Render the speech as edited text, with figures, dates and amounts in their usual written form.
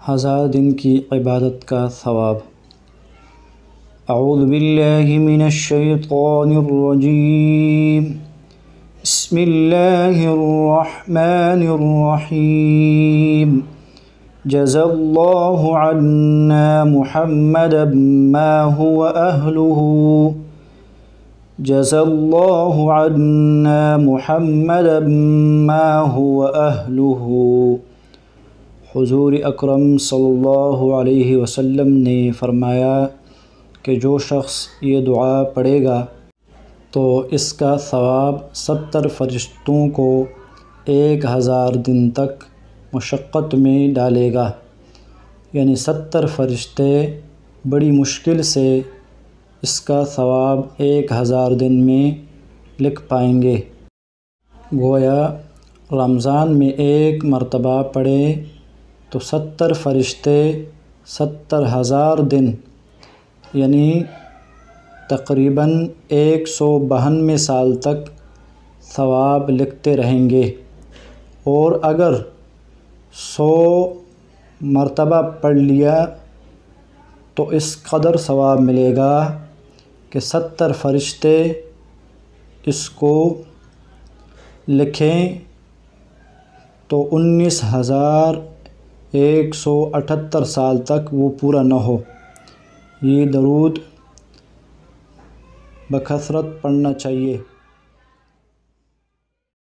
1000 دن کی عبادت کا ثواب۔ اعوذ باللہ من الشیطان الرجیم، بسم اللہ الرحمن الرحیم۔ جزا اللہ عنا محمدا ما هو أهله، جزا اللہ عنا محمدا ما هو أهله۔ حضور اکرم صلی اللہ علیہ وسلم نے فرمایا کہ جو شخص یہ دعا پڑھے گا تو اس کا ثواب 70 فرشتوں کو 1000 دن تک مشقت میں ڈالے گا، یعنی 70 فرشتے بڑی مشکل سے اس کا ثواب 1000 دن میں لکھ پائیں گے۔ گویا رمضان میں ایک مرتبہ پڑھے تو 70 فرشتے 70,000 دن یعنی تقریباً 192 سال تک ثواب لکھتے رہیں گے، اور اگر 100 مرتبہ پڑھ لیا تو اس قدر ثواب ملے گا کہ 70 فرشتے اس کو لکھیں تو 19,178 سال تک وہ پورا نہ ہو۔ یہ درود بکثرت پڑھنا چاہیے۔